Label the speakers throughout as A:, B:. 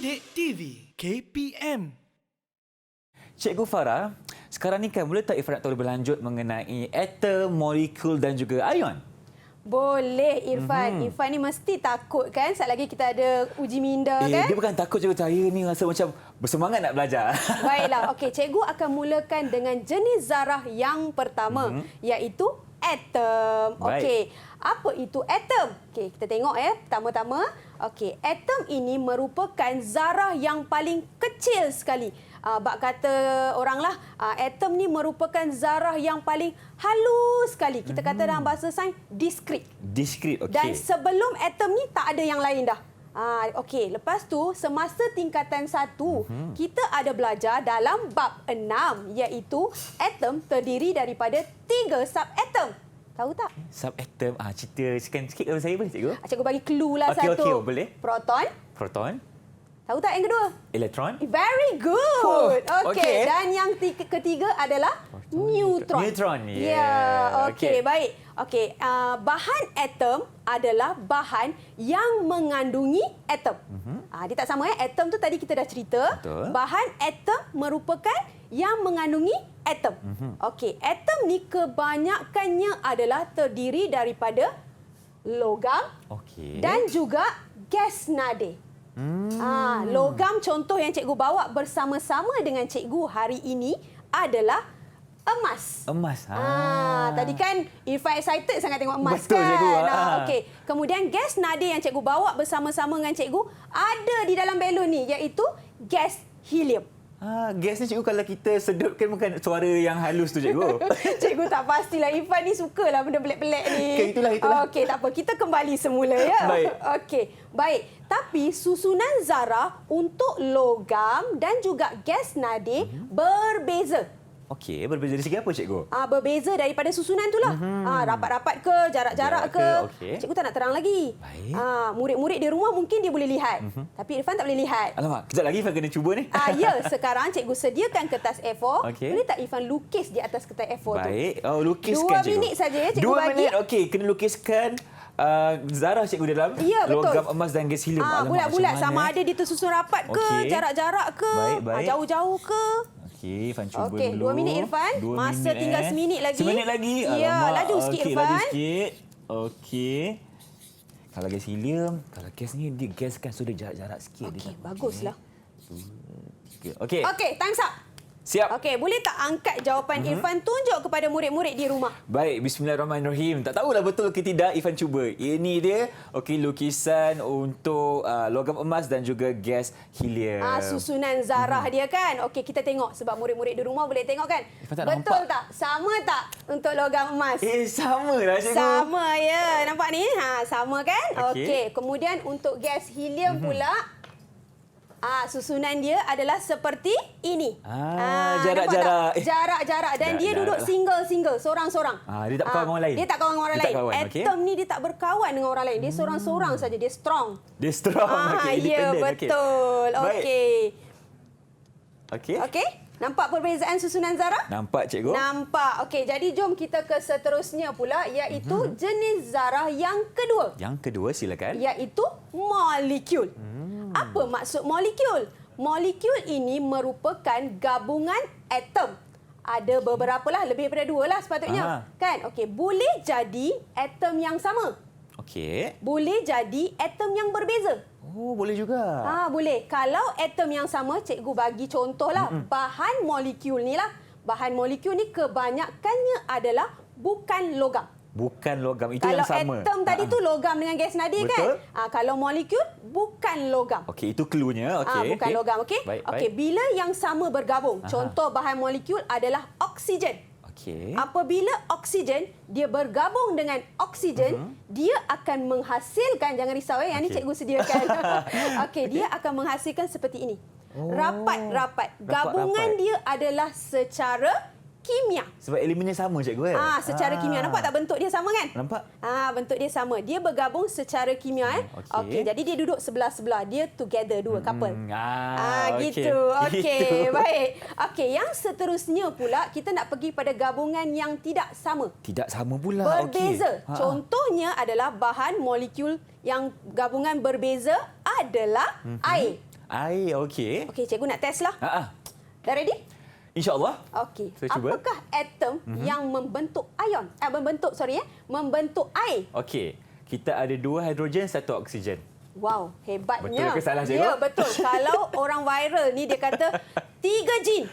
A: Didik TV KPM.
B: Cikgu Farah, sekarang ni kan boleh tak Irfan nak tahu lebih lanjut mengenai atom, molekul dan juga ion?
C: Boleh Irfan. Irfan ni mesti takut kan? Saat lagi kita ada uji minda kan?
B: Dia bukan takut cikgu, saya ni rasa macam bersemangat nak belajar.
C: Baiklah. Okey, cikgu akan mulakan dengan jenis zarah yang pertama iaitu atom. Okey. Apa itu atom? Okey, kita tengok pertama-tama. Okey, atom ini merupakan zarah yang paling kecil sekali. Bak kata oranglah, atom ni merupakan zarah yang paling halus sekali. Kita kata dalam bahasa sains diskrit.
B: Diskrit, okey.
C: Dan sebelum atom ni tak ada yang lain dah. Okey, lepas tu semasa tingkatan 1, kita ada belajar dalam bab 6 iaitu atom terdiri daripada 3 subatom. Tahu tak?
B: Subatom, ceritakan sikit kepada saya boleh cikgu?
C: Cikgu bagi clue lah satu.
B: Okey, boleh.
C: Proton.
B: Proton.
C: Tahu tak yang kedua?
B: Elektron.
C: Very good. Okey.
B: okey.
C: Dan yang ketiga adalah neutron.
B: Neutron,
C: Okey, baik. Okey, bahan atom adalah bahan yang mengandungi atom. Dia tak sama atom tu tadi kita dah cerita.
B: Betul.
C: Bahan atom merupakan yang mengandungi atom. Okey, atom ni kebanyakannya adalah terdiri daripada logam dan juga gas nadi. Logam contoh yang cikgu bawa bersama-sama dengan cikgu hari ini adalah emas.
B: Emas.
C: Tadi kan Irfan excited sangat tengok emas.
B: Betul,
C: kan?
B: cikgu.
C: Okey. Kemudian gas nadi yang cikgu bawa bersama-sama dengan cikgu ada di dalam belon ni iaitu gas helium.
B: Gas ni cikgu kalau kita sedutkan bukan suara yang halus tu cikgu.
C: Cikgu tak pastilah. Irfan ni sukalah benda pelik-pelik ni.
B: Okay, itulah.
C: Okey, tak apa. Kita kembali semula ya.
B: Baik.
C: Okey. Baik. Tapi susunan zarah untuk logam dan juga gas nadi berbeza.
B: Okey, berbeza dari segi apa cikgu?
C: Berbeza daripada susunan itulah. Rapat-rapat ke, jarak-jarak ke.
B: Okey.
C: Cikgu tak nak terang lagi.
B: Baik.
C: Murid-murid di rumah mungkin dia boleh lihat. Tapi Irfan tak boleh lihat.
B: Alamak, kejap lagi Irfan kena cuba ni.
C: Ya, sekarang cikgu sediakan kertas A4.
B: Okey.
C: Boleh tak Irfan lukis di atas kertas A4 tu?
B: Baik. Lukiskan
C: 2
B: cikgu.
C: minit saja ya cikgu
B: 2
C: bagi.
B: minit, okey. Kena lukiskan zarah cikgu dalam
C: Ya, betul.
B: logam emas dan gas helium. Alamak,
C: Bulat-bulat
B: macam
C: sama
B: mana,
C: ada dia tersusun rapat ke,
B: Okey.
C: jarak-jarak ke,
B: Baik.
C: jauh-jauh ke.
B: Okey, Irfan cuba
C: Okey,
B: dulu.
C: 2 minit Irfan.
B: 2
C: Masa
B: minit,
C: tinggal seminit lagi.
B: Seminit lagi?
C: Ya,
B: Alamak.
C: laju sikit
B: Okey,
C: Irfan.
B: laju sikit. Okey. Kalau gas helium, kalau gas ni dia gas kan sudah jarak-jarak sikit.
C: Okey, baguslah.
B: 2, 3. Okey.
C: Okey, time's up.
B: Siap.
C: Okey, boleh tak angkat jawapan Irfan tunjuk kepada murid-murid di rumah?
B: Baik, bismillahirrahmanirrahim. Tak tahulah betul ke tidak, Irfan cuba. Ini dia, okey, lukisan untuk logam emas dan juga gas helium.
C: Susunan zarah dia kan. Okey, kita tengok sebab murid-murid di rumah boleh tengok kan.
B: Irfan tak
C: Betul
B: nampak.
C: tak? Sama tak untuk logam emas?
B: Sama lah cikgu.
C: Sama ya. Nampak ni? Sama kan?
B: Okey.
C: Okey. Kemudian untuk gas helium pula, susunan dia adalah seperti ini.
B: Jarak-jarak.
C: nampak tak? Jarak-jarak. Dan dia duduk single-single, seorang-seorang.
B: Dia tak kawan dengan orang lain.
C: Dia tak kawan dengan orang
B: Dia tak
C: lain.
B: kawan, okey.
C: Atom ni dia tak berkawan dengan orang lain. Dia seorang-seorang saja. Dia strong.
B: Dia strong. Okey,
C: Ya,
B: independent.
C: betul.
B: Baik.
C: Okey.
B: Okey.
C: Okey. Nampak perbezaan susunan zarah?
B: Nampak cikgu?
C: Nampak. Okey, jadi jom kita ke seterusnya pula iaitu jenis zarah yang kedua.
B: Yang kedua, silakan.
C: Iaitu molekul. Apa maksud molekul? Molekul ini merupakan gabungan atom. Ada beberapa lah, lebih daripada 2 lah sepatutnya. Kan? Okey, boleh jadi atom yang sama.
B: Okey.
C: Boleh jadi atom yang berbeza.
B: Boleh juga.
C: Boleh. Kalau atom yang sama, cikgu bagi contohlah. Bahan molekul ni lah. Bahan molekul ni kebanyakannya adalah bukan logam.
B: Bukan logam, itu
C: Kalau
B: yang sama.
C: atom tadi tu logam dengan gas nadi
B: Betul.
C: kan? Kalau molekul bukan logam.
B: Okey, itu cluenya. Okey.
C: Bukan logam, okey?
B: Baik,
C: Okey, bila yang sama bergabung, contoh bahan molekul adalah oksigen.
B: Okey.
C: Apabila oksigen dia bergabung dengan oksigen, dia akan menghasilkan, jangan risau yang ni
B: Okey.
C: cikgu sediakan. Okey, dia akan menghasilkan seperti ini. Rapat-rapat. Gabungan dia adalah secara kimia.
B: Sebab elemennya sama cikgu kan?
C: Secara kimia. Nampak tak bentuk dia sama kan?
B: Nampak.
C: Bentuk dia sama. Dia bergabung secara kimia
B: Okey.
C: Jadi dia duduk sebelah-sebelah. Dia together, dua couple.
B: Okey.
C: Gitu. Okey,
B: Gitu.
C: baik. Okey, yang seterusnya pula kita nak pergi pada gabungan yang tidak sama.
B: Tidak sama pula.
C: Berbeza.
B: Okey.
C: Contohnya adalah bahan molekul yang gabungan berbeza adalah air.
B: Air, okey.
C: Okey, cikgu nak test lah. Dah ready?
B: InsyaAllah.
C: Okey.
B: Saya cuba.
C: Apakah atom yang membentuk ion? Membentuk air.
B: Okey. Kita ada 2 hidrogen, 1 oksigen.
C: Wow, hebatnya.
B: Betul ke salah, cikgu?
C: Ya, betul. Kalau orang viral ni dia kata 3 jin.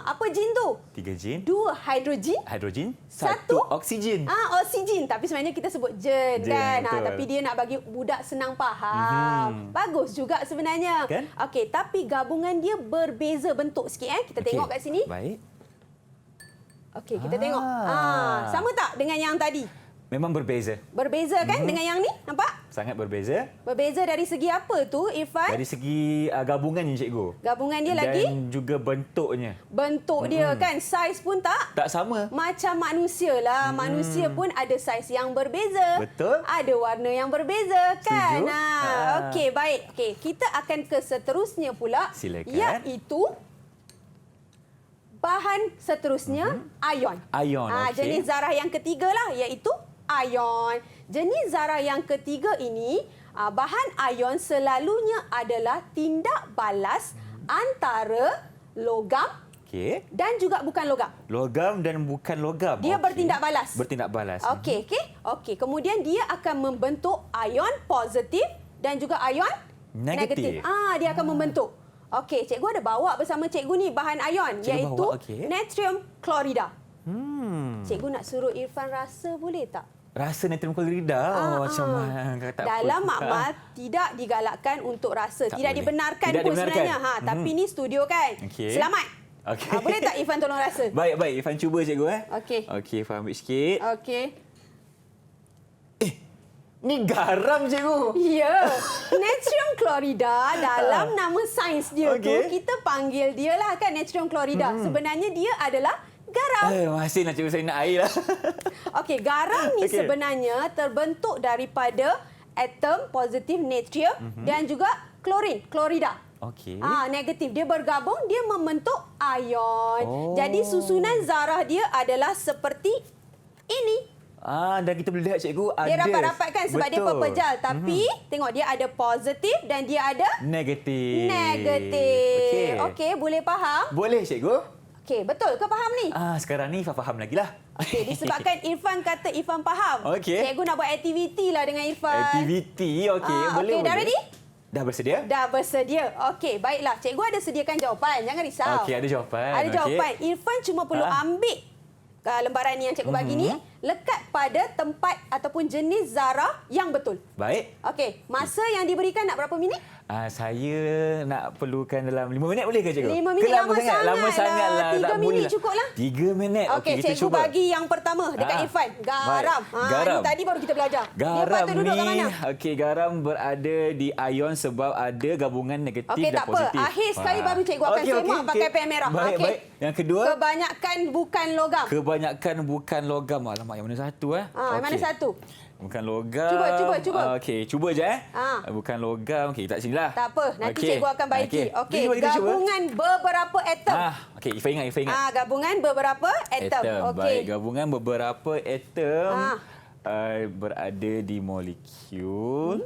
C: Apa jin tu?
B: 3 jin.
C: 2 hidrogen.
B: Hidrogen, 1
C: Satu?
B: oksigen.
C: Oksigen. Tapi sebenarnya kita sebut jen kan.
B: betul.
C: Tapi dia nak bagi budak senang faham. Bagus juga sebenarnya.
B: Kan?
C: Okey, tapi gabungan dia berbeza bentuk sikit. Kita tengok kat sini.
B: Baik.
C: Okey, kita tengok. Sama tak dengan yang tadi?
B: Memang berbeza.
C: Berbeza kan dengan yang ni? Nampak?
B: Sangat berbeza.
C: Berbeza dari segi apa tu, Irfan?
B: Dari segi gabungannya, cikgu.
C: Gabungan dia
B: Dan
C: lagi?
B: juga bentuknya.
C: Bentuk dia kan, saiz pun tak?
B: Tak sama.
C: Macam manusia lah. Manusia pun ada saiz yang berbeza.
B: Betul.
C: Ada warna yang berbeza kan?
B: Setuju.
C: Okey, baik. Okey, kita akan ke seterusnya pula.
B: Silakan.
C: Iaitu bahan seterusnya, ion.
B: Ion, okey.
C: Jenis zarah yang ketiga lah, iaitu ion. Jenis zarah yang ketiga ini, bahan ion selalunya adalah tindak balas antara logam
B: Okey.
C: dan juga bukan logam.
B: Logam dan bukan logam.
C: Dia
B: Okey.
C: bertindak balas.
B: Bertindak balas.
C: Okey. Kemudian dia akan membentuk ion positif dan juga ion
B: Negatif.
C: Dia akan membentuk. Okey, cikgu ada bawa bersama cikgu ni bahan ion,
B: Cikgu
C: iaitu
B: bawa, okey.
C: natrium klorida. Cikgu nak suruh Irfan rasa boleh tak?
B: Rasa natrium klorida macam mana? Tak
C: Dalam
B: apa.
C: makmal tidak digalakkan untuk rasa.
B: Tak
C: Tidak
B: boleh.
C: dibenarkan
B: Tidak
C: pun
B: dibenarkan.
C: sebenarnya. Tapi ni studio kan.
B: Okey.
C: Selamat.
B: Okey.
C: Boleh tak Irfan tolong rasa?
B: Baik. Irfan cuba, cikgu.
C: Okey.
B: Okey, Irfan ambil sikit.
C: Okey.
B: Ni garam, cikgu.
C: Ya. Natrium klorida dalam nama sains dia tu,
B: Okey.
C: kita panggil dia lah kan natrium klorida. Sebenarnya dia adalah garam.
B: Masih nak cikgu, saya nak air lah.
C: Okey, garam ni
B: Okey.
C: sebenarnya terbentuk daripada atom positif natrium dan juga klorin, klorida.
B: Okey.
C: Negatif. Dia bergabung, dia membentuk ion.
B: Oh.
C: Jadi susunan zarah dia adalah seperti ini.
B: Dan kita boleh lihat, cikgu, ada.
C: Dia rapat-rapatkan sebab dia
B: Betul.
C: pepejal. Tapi tengok dia ada positif dan dia ada
B: Negatif.
C: negatif. Okey, boleh faham?
B: Boleh, cikgu.
C: Okey, betul ke faham ni?
B: Sekarang ni Ifan faham lagi lah.
C: Okey, disebabkan Irfan kata Irfan faham.
B: Okey.
C: Cikgu nak buat aktiviti lah dengan Irfan.
B: Aktiviti, okey. Boleh,
C: Okey, dah
B: boleh.
C: ready?
B: Dah bersedia?
C: Dah bersedia. Okey, baiklah. Cikgu ada sediakan jawapan. Jangan risau.
B: Okey, ada jawapan.
C: Ada
B: Okey.
C: jawapan. Irfan cuma perlu ambil lembaran ni yang cikgu bagi ni, lekat pada tempat ataupun jenis zarah yang betul.
B: Baik.
C: Okey, masa yang diberikan nak berapa minit?
B: Saya nak perlukan dalam 5 minit, boleh ke, cikgu?
C: 5 minit
B: Ke
C: lama sangat
B: Lama
C: lah.
B: sangat lah.
C: 3
B: Tak
C: minit
B: boleh lah.
C: cukup lah.
B: 3 minit.
C: Okey,
B: kita
C: cikgu
B: cuba.
C: bagi yang pertama dekat Irfan. Garam.
B: Baik. Garam.
C: Ni tadi baru kita belajar. Dia
B: Garam
C: patut duduk kat
B: ni,
C: mana?
B: okey, garam berada di ion sebab ada gabungan negatif
C: Okey,
B: dan
C: tak apa.
B: positif.
C: Akhir sekali baru cikgu akan semak pakai pen merah.
B: Baik,
C: Okey.
B: baik. Yang kedua,
C: Kebanyakan bukan logam.
B: kebanyakan bukan logam. Alamak, yang mana satu?
C: Yang mana
B: Okey.
C: satu?
B: Bukan logam.
C: Cuba.
B: Okey, cuba je. Bukan logam. Okey, tak sinilah.
C: Tak apa, nanti
B: Okey.
C: cikgu akan baiki. Okey,
B: kita cuba.
C: gabungan beberapa atom.
B: Okey, Ifan ingat.
C: Gabungan beberapa atom. Okey.
B: Baik, gabungan beberapa atom berada di molekul.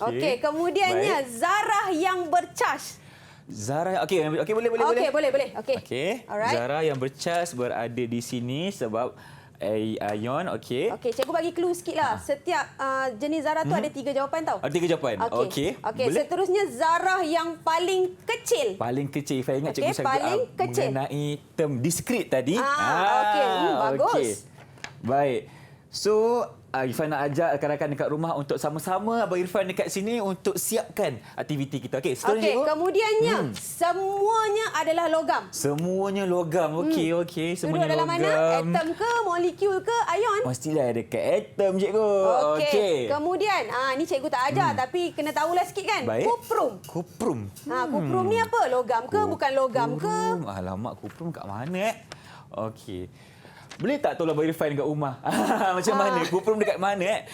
C: Okey, kemudiannya
B: Baik.
C: zarah yang bercas.
B: Zarah, okey, boleh.
C: Boleh. Okey.
B: Okey.
C: Alright.
B: Zarah yang bercas berada di sini sebab ion, okey.
C: Okey, cikgu bagi clue sikitlah. Setiap jenis zarah tu ada 3 jawapan tau.
B: Ada 3 jawapan. Okey.
C: Okey,
B: Boleh?
C: seterusnya zarah yang paling kecil.
B: Paling kecil. Ifan ingat
C: Okey,
B: cikgu
C: paling kecil.
B: mengenai term diskrit tadi.
C: Okey, bagus.
B: Okey. Baik. So, Irfan nak ajak rakan-rakan dekat rumah untuk sama-sama Abang Irfan dekat sini untuk siapkan aktiviti kita. Okey, seterusnya,
C: Okey,
B: cikgu.
C: kemudiannya semuanya adalah logam.
B: Semuanya logam. Okey.
C: Duduk
B: Semuanya
C: dalam
B: logam.
C: mana? Atom ke, molekul ke, ion?
B: Mestilah dekat atom, cikgu.
C: Okey. Kemudian, ni cikgu tak ajar tapi kena tahulah sikit kan.
B: Baik.
C: Kuprum.
B: Kuprum.
C: Kuprum ni apa? Logam ke, bukan logam ke?
B: Alamak, kuprum kat mana? Okey. Boleh tak tolong Abang Irfan dekat rumah? Macam mana? Kuprum dekat mana?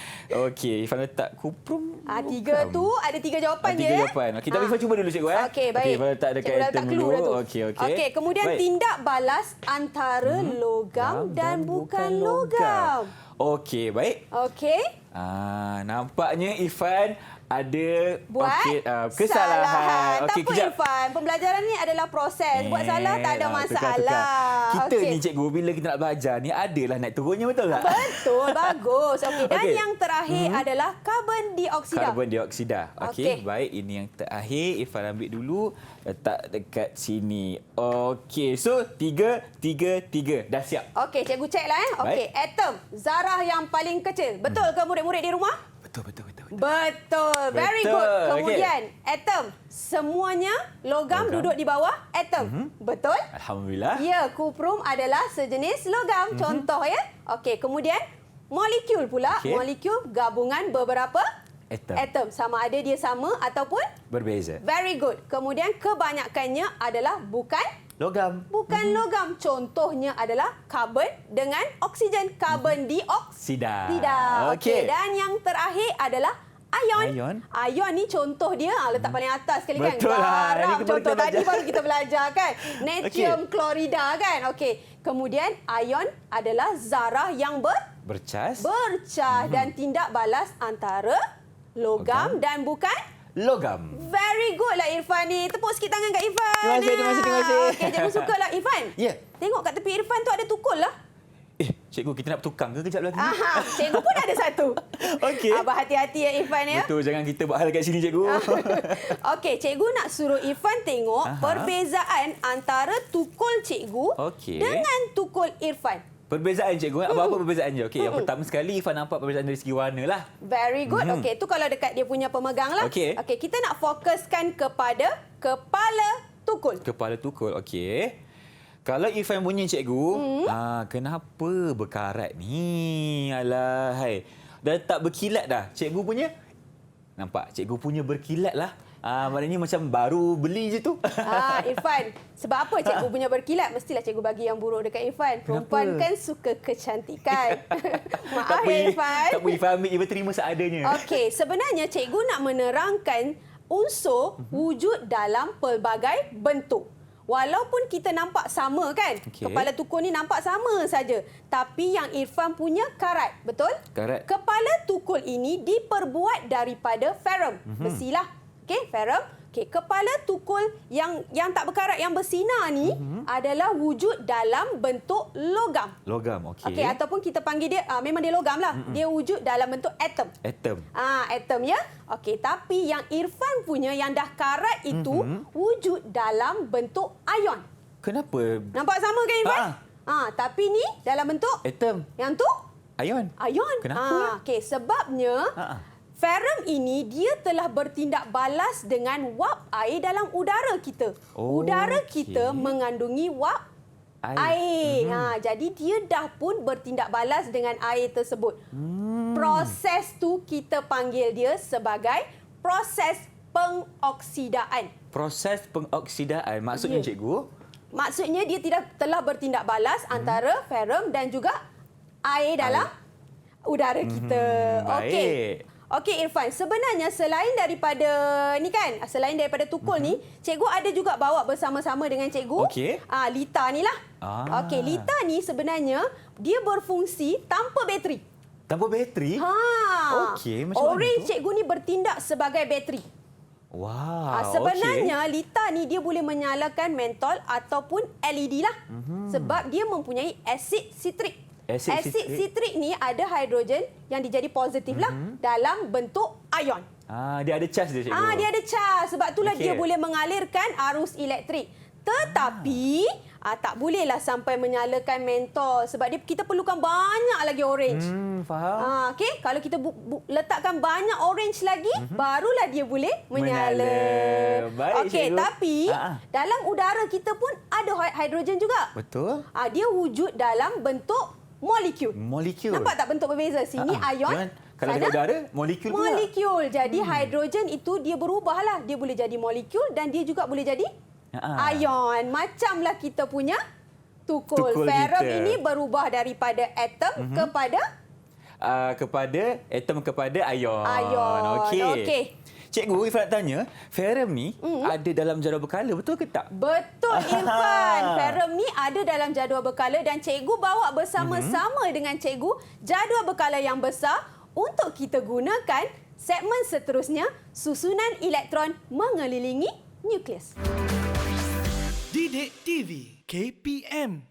B: Okey, Irfan letak kuprum.
C: 3 tu ada 3 jawapan je.
B: 3 jawapan. Okey, tapi Irfan cuba dulu, cikgu.
C: Okey, baik.
B: Okey, Irfan letak dekat
C: Cikgu dah
B: atom
C: letak clue
B: dulu.
C: dah tu.
B: Okey.
C: Okey, kemudian
B: Baik.
C: tindak balas antara logam dan bukan logam.
B: Okey, baik.
C: Okey.
B: Nampaknya Irfan ada
C: buat
B: kesalahan.
C: Tak apa Irfan, pembelajaran ni adalah proses. Buat salah tak ada masalah.
B: Kita ni cikgu bila kita nak belajar ni adalah naik turunnya, betul tak?
C: Betul, bagus. Okey, dan
B: Okey.
C: yang terakhir adalah karbon dioksida.
B: Karbon dioksida. Okey,
C: Okey.
B: baik, ini yang terakhir. Irfan ambil dulu, letak dekat sini. Okey, so 3 3 3 dah siap.
C: Okey, cikgu ceklah Okey, atom, zarah yang paling kecil. Betul ke murid-murid di rumah?
B: Betul.
C: Betul. Very
B: Betul.
C: good. Kemudian, atom. Semuanya logam duduk di bawah atom. Betul?
B: Alhamdulillah.
C: Ya, kuprum adalah sejenis logam. Contoh ya. Okey, kemudian molekul pula.
B: Okey.
C: Molekul gabungan beberapa
B: Atom.
C: Sama ada dia sama ataupun
B: Berbeza.
C: very good. Kemudian kebanyakannya adalah bukan
B: Logam.
C: logam. Contohnya adalah karbon dengan oksigen. Karbon dioksida.
B: Sida.
C: Okey. Dan yang terakhir adalah ion.
B: Ion
C: Ni contoh dia letak paling atas sekali kan.
B: Betul lah. Ini
C: Garam.
B: baru
C: Contoh
B: kita
C: tadi
B: belajar.
C: baru kita belajar kan. Natrium klorida kan. Okey. Kemudian ion adalah zarah yang
B: Bercas.
C: dan tindak balas antara logam dan bukan
B: Logam.
C: very good lah Irfan ni. Tepuk sikit tangan kat Irfan.
B: Terima kasih.
C: Okey, cikgu suka lah Irfan.
B: Ya.
C: Tengok kat tepi Irfan tu ada tukul lah.
B: Cikgu, kita nak bertukang ke kejap lagi?
C: Aha, cikgu pun ada satu.
B: Okey.
C: Abah hati-hati ya Irfan ya.
B: Betul, jangan kita buat hal kat sini, cikgu.
C: Okey, cikgu nak suruh Irfan tengok perbezaan antara tukul cikgu
B: Okey.
C: dengan tukul Irfan.
B: Perbezaan, cikgu. Apa perbezaan je? Okey, yang pertama sekali Irfan nampak perbezaan dari segi warna lah.
C: Very good. Okey, tu kalau dekat dia punya pemegang lah.
B: Okey.
C: Okey, kita nak fokuskan kepada kepala tukul.
B: Kepala tukul, okey. Kalau Irfan punya, cikgu, kenapa berkarat ni? Alahai. Dah tak berkilat dah. Cikgu punya, nampak? Cikgu punya berkilat lah. Maknanya macam baru beli je tu.
C: Irfan, sebab apa cikgu punya berkilat? Mestilah cikgu bagi yang buruk dekat Irfan. Perempuan
B: Kenapa?
C: kan suka kecantikan. Maaf
B: Tak apa,
C: ya Irfan.
B: Tak apa, Irfan ambil, Irfan terima seadanya.
C: Okey, sebenarnya cikgu nak menerangkan unsur wujud dalam pelbagai bentuk. Walaupun kita nampak sama kan?
B: Okey.
C: Kepala tukul ni nampak sama saja. Tapi yang Irfan punya karat, betul?
B: Karat.
C: Kepala tukul ini diperbuat daripada ferrum. Besilah. Okey, ferrum. Okey, kepala tukul yang tak berkarat, yang bersinar ni adalah wujud dalam bentuk logam.
B: Logam, okey.
C: Okey, ataupun kita panggil dia memang dia logam lah. Dia wujud dalam bentuk atom.
B: Atom.
C: Atom ya. Okey, tapi yang Irfan punya yang dah karat itu wujud dalam bentuk ion.
B: Kenapa?
C: Nampak sama kan Irfan? Tapi ni dalam bentuk
B: Atom.
C: yang tu
B: Ion.
C: ion.
B: Kenapa?
C: Okey, sebabnya ferrum ini dia telah bertindak balas dengan wap air dalam udara kita. Udara kita mengandungi wap air. Jadi dia dah pun bertindak balas dengan air tersebut. Proses tu kita panggil dia sebagai proses pengoksidaan.
B: Proses pengoksidaan. Maksudnya, cikgu?
C: Maksudnya dia telah bertindak balas antara ferrum dan juga air dalam udara kita. Okey. Okey Irfan, sebenarnya selain daripada tukul ni, cikgu ada juga bawa bersama-sama dengan cikgu.
B: Okey.
C: Lita ni lah. Okey, Lita ni sebenarnya dia berfungsi tanpa bateri.
B: Tanpa bateri? Okey, macam
C: Orange
B: mana tu?
C: cikgu ni bertindak sebagai bateri.
B: Wow.
C: Sebenarnya Lita ni dia boleh menyalakan mentol ataupun LED lah. Sebab dia mempunyai asid sitrik. Asid sitrik ni ada hidrogen yang dijadi positif lah dalam bentuk ion.
B: Dia ada cas dia, cikgu.
C: Dia ada cas. Sebab itulah
B: Okey.
C: dia boleh mengalirkan arus elektrik. Tetapi tak bolehlah sampai menyalakan mentol sebab kita perlukan banyak lagi orange.
B: Faham.
C: Okey, kalau kita letakkan banyak orange lagi, barulah dia boleh menyala.
B: Baik,
C: Okey,
B: cikgu.
C: tapi dalam udara kita pun ada hidrogen juga.
B: Betul.
C: Dia wujud dalam bentuk molekul.
B: Molekul.
C: Nampak tak bentuk berbeza? Sini ion,
B: Kalau
C: sana
B: dekat udara, molekul pula.
C: molekul. Jadi hidrogen itu dia berubahlah. Dia boleh jadi molekul dan dia juga boleh jadi ion. Macamlah kita punya tukul. Ferrum
B: kita.
C: ini berubah daripada atom kepada
B: atom kepada ion.
C: Okey.
B: Okey. Cikgu, Irfan nak tanya, ferrum ni ada dalam jadual berkala, betul ke tak?
C: Betul Irfan. Ferrum ni ada dalam jadual berkala dan cikgu bawa bersama-sama dengan cikgu jadual berkala yang besar untuk kita gunakan Segmen seterusnya, susunan elektron mengelilingi nukleus.
A: Didik TV KPM